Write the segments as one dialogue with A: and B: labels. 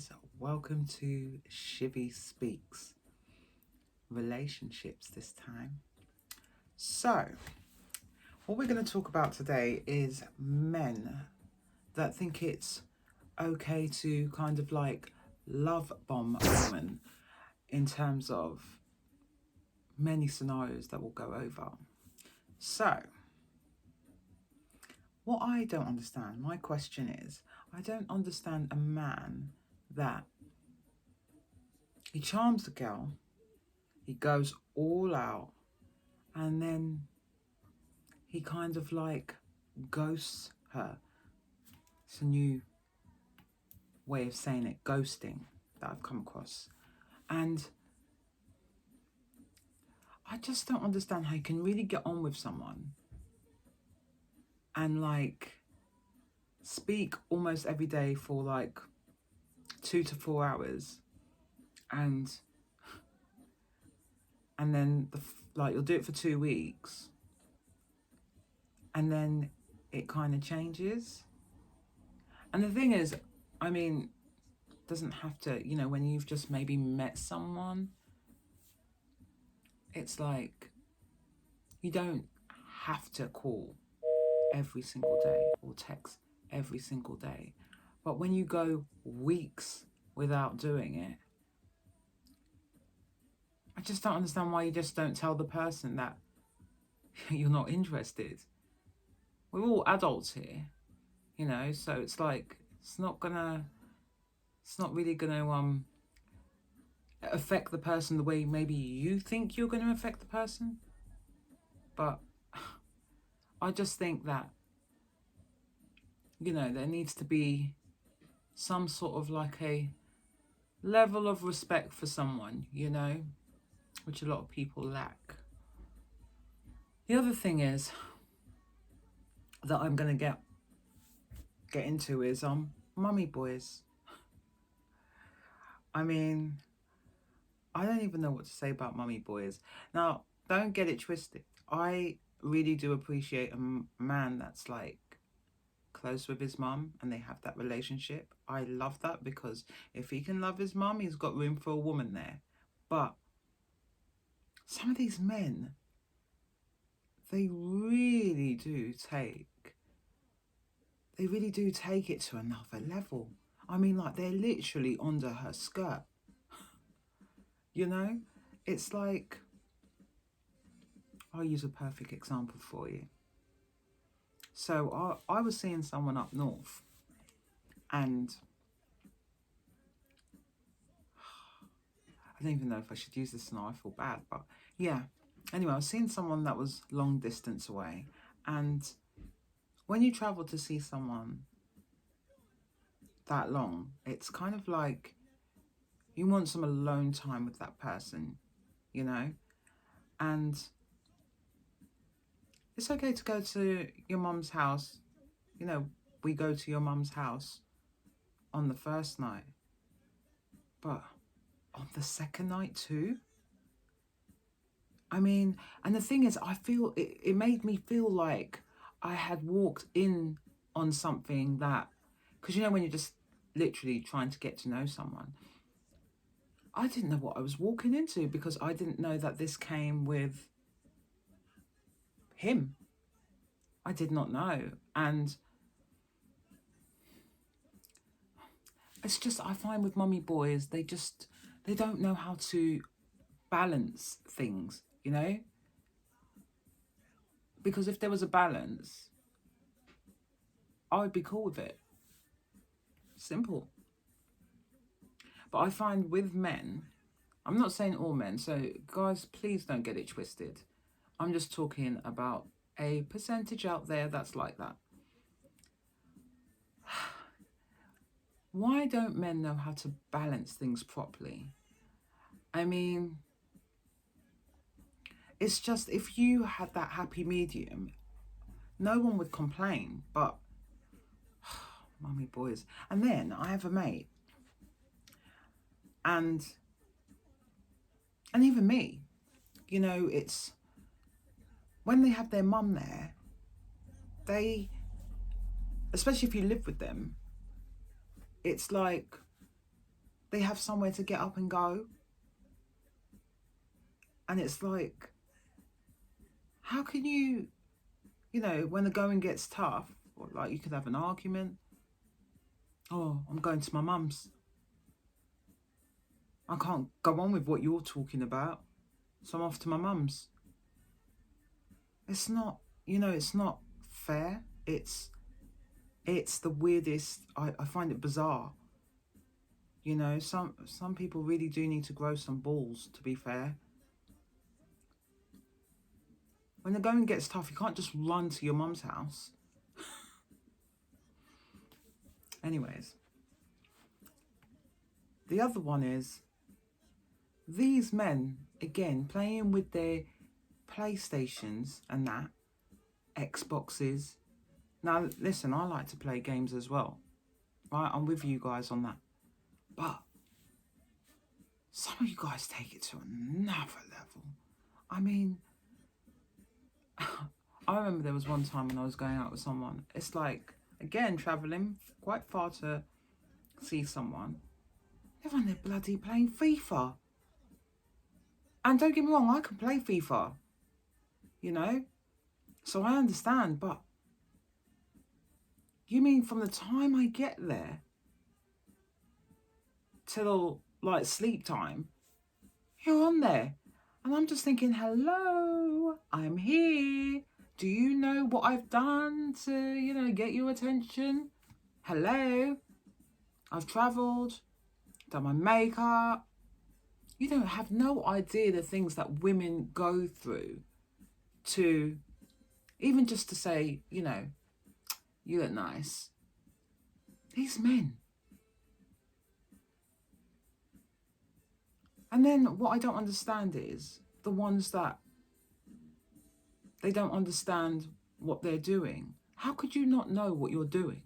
A: guys, welcome to Shivy Speaks Relationships this time. So, what we're going to talk about today is men that think it's okay to kind of like love bomb a woman in terms of many scenarios that we'll go over. So, what I don't understand, my question is, I don't understand a man that he charms the girl, he goes all out, and then he kind of like ghosts her. It's a new way of saying it, ghosting, that I've come across. And I just don't understand how you can really get on with someone and like speak almost every day for like 2 to 4 hours and then like you'll do it for 2 weeks and then it kind of changes. And the thing is, I mean, doesn't have to, when you've just maybe met someone, it's like you don't have to call every single day or text every single day. But when you go weeks without doing it, I just don't understand why you just don't tell the person that you're not interested. We're all adults here, so it's like it's not really gonna affect the person the way maybe you think you're gonna affect the person. But I just think that there needs to be some sort of like a level of respect for someone, which a lot of people lack. The other thing is that I'm gonna get into is mummy boys. I mean, I don't even know what to say about mummy boys. Now, don't get it twisted. I really do appreciate a man that's like close with his mum and they have that relationship. I love that, because if he can love his mum, he's got room for a woman there. But some of these men, they really do take it to another level. I mean, like, they're literally under her skirt. It's like, I'll use a perfect example for you. So I was seeing someone up north, and I don't even know if I should use this now, I feel bad, but yeah. Anyway, I was seeing someone that was long distance away, and when you travel to see someone that long, it's kind of like you want some alone time with that person, and it's okay to go to your mum's house. We go to your mum's house on the first night, but on the second night too? I mean, and the thing is, I feel it made me feel like I had walked in on something that, because when you're just literally trying to get to know someone, I didn't know what I was walking into, because I didn't know that this came with him. I did not know. And it's just, I find with mummy boys, they don't know how to balance things, because if there was a balance, I would be cool with it. Simple. But I find with men, I'm not saying all men, so guys, please don't get it twisted. I'm just talking about a percentage out there that's like that. Why don't men know how to balance things properly? I mean, it's just, if you had that happy medium, no one would complain. But mummy boys. And then I have a mate, and even me, it's when they have their mum there, especially if you live with them, it's like they have somewhere to get up and go. And it's like, how can you, when the going gets tough, or like you could have an argument. Oh, I'm going to my mum's. I can't go on with what you're talking about, so I'm off to my mum's. It's not, it's not fair. It's the weirdest. I find it bizarre. Some people really do need to grow some balls, to be fair. When the going gets tough, you can't just run to your mum's house. Anyways, the other one is these men, again, playing with their PlayStations and that, Xboxes. Now, listen, I like to play games as well. Right, I'm with you guys on that. But some of you guys take it to another level. I mean, I remember there was one time when I was going out with someone. It's like, again, travelling quite far to see someone. They're on there bloody playing FIFA. And don't get me wrong, I can play FIFA. So I understand, but you mean from the time I get there till like sleep time, you're on there. And I'm just thinking, hello, I'm here. Do you know what I've done to, get your attention? Hello, I've travelled, done my makeup. You don't have no idea the things that women go through to, even just to say, you look nice. These men. And then what I don't understand is the ones that they don't understand what they're doing. How could you not know what you're doing?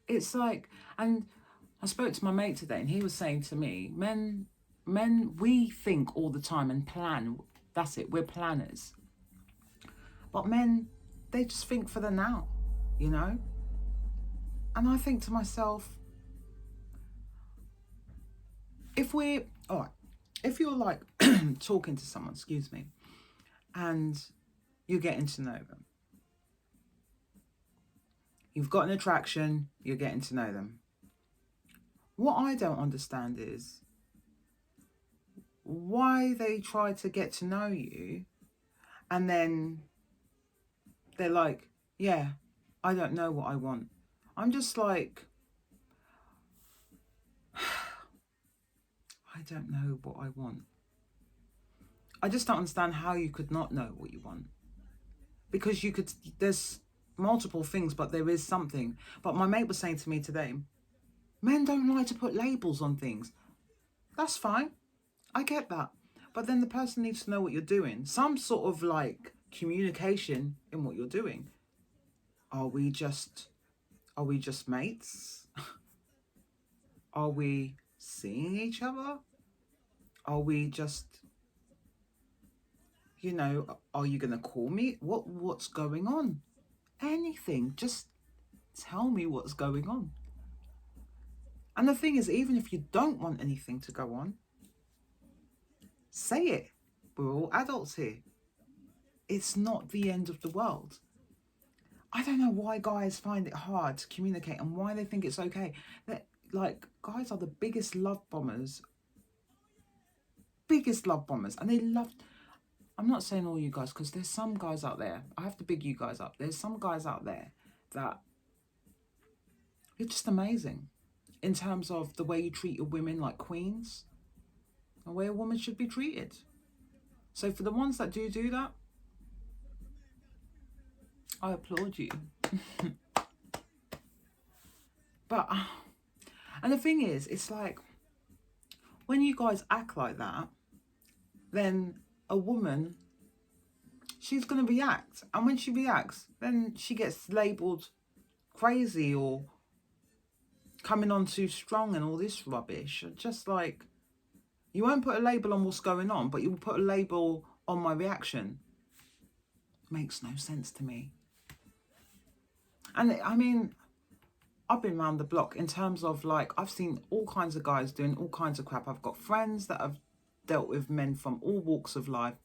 A: It's like, and I spoke to my mate today and he was saying to me, men, we think all the time and plan. That's it, we're planners. But men, they just think for the now, And I think to myself, if you're like talking to someone, excuse me, and you're getting to know them, you've got an attraction, you're getting to know them. What I don't understand is why they try to get to know you and then they're like, yeah, I don't know what I want. I'm just like, I don't know what I want. I just don't understand how you could not know what you want. Because there's multiple things, but there is something. But my mate was saying to me today, men don't like to put labels on things. That's fine. I get that. But then the person needs to know what you're doing. Some sort of like communication in what you're doing. Are we just mates? Are we seeing each other? Are we just, are you going to call me? What's going on? Anything. Just tell me what's going on. And the thing is, even if you don't want anything to go on, say it. We're all adults here. It's not the end of the world. I don't know why guys find it hard to communicate and why they think it's okay. That, like, guys are the biggest love bombers. And they love... I'm not saying all you guys, because there's some guys out there. I have to big you guys up. There's some guys out there that... You're just amazing. In terms of the way you treat your women like queens. The way a woman should be treated. So for the ones that do that, I applaud you. But, and the thing is, it's like, when you guys act like that, then a woman, she's going to react. And when she reacts, then she gets labelled crazy or coming on too strong and all this rubbish. Just like, you won't put a label on what's going on, but you will put a label on my reaction. Makes no sense to me. And I mean, I've been around the block in terms of like, I've seen all kinds of guys doing all kinds of crap. I've got friends that have dealt with men from all walks of life.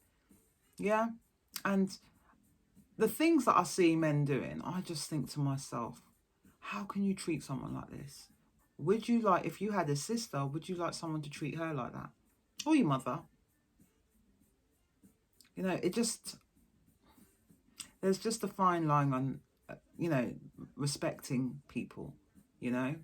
A: Yeah. And the things that I see men doing, I just think to myself, how can you treat someone like this? Would you like, if you had a sister, would you like someone to treat her like that? Or your mother? You know, it just, there's just a fine line on, you know, respecting people, you know?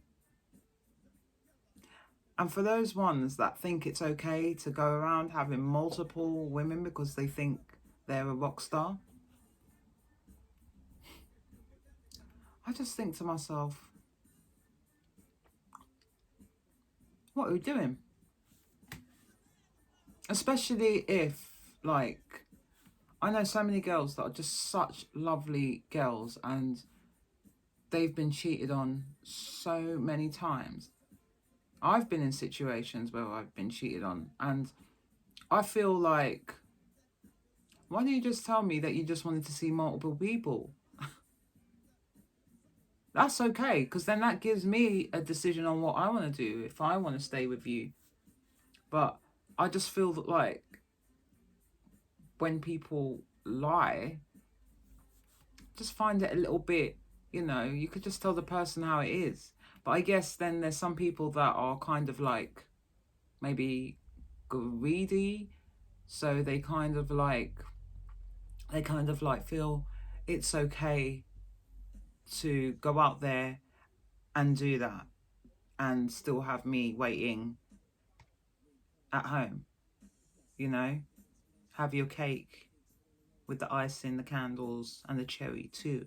A: And for those ones that think it's okay to go around having multiple women because they think they're a rock star, I just think to myself, what are we doing? Especially if, like, I know so many girls that are just such lovely girls and they've been cheated on so many times. I've been in situations where I've been cheated on, and I feel like, why don't you just tell me that you just wanted to see multiple people? That's okay, because then that gives me a decision on what I want to do, if I want to stay with you. But I just feel that, like, when people lie, just find it a little bit, you know, you could just tell the person how it is. But I guess then there's some people that are kind of like maybe greedy, so they kind of like feel it's okay to go out there and do that and still have me waiting at home, you know? Have your cake with the icing, the candles, and the cherry too.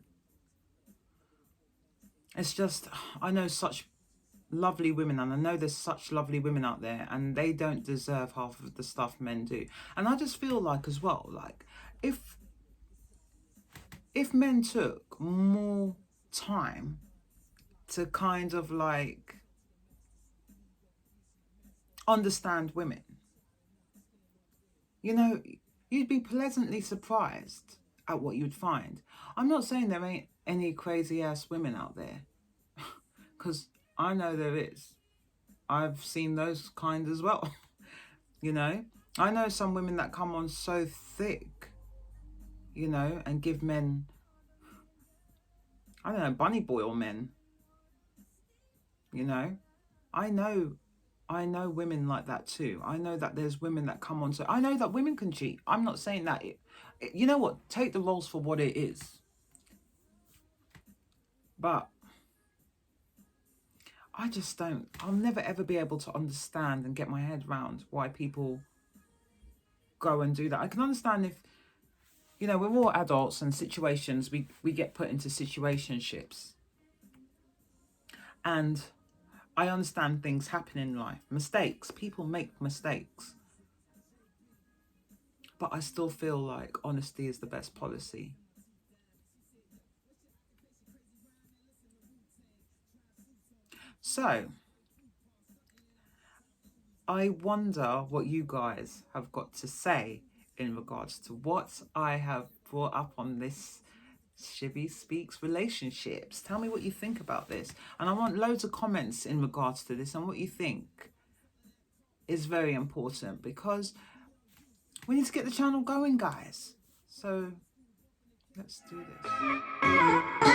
A: It's just, I know such lovely women, and I know there's such lovely women out there, and they don't deserve half of the stuff men do. And I just feel like as well, like, if men took more time to kind of like understand women, you know, you'd be pleasantly surprised at what you'd find. I'm not saying there ain't any crazy ass women out there, because I know there is. I've seen those kind as well. You know, I know some women that come on so thick, you know, and give men, I don't know, bunny boil men, you know. I know I know women like that too. I know that there's women that come on. So I know that women can cheat. I'm not saying that. You know what? Take the roles for what it is. But I just don't. I'll never ever be able to understand and get my head around why people go and do that. I can understand if, you know, we're all adults and situations. We get put into situationships. And I understand things happen in life. Mistakes. People make mistakes. But I still feel like honesty is the best policy. So, I wonder what you guys have got to say in regards to what I have brought up on this Shivy Speaks Relationships. Tell me what you think about this. And I want loads of comments in regards to this and what you think is very important, because we need to get the channel going, guys. So let's do this.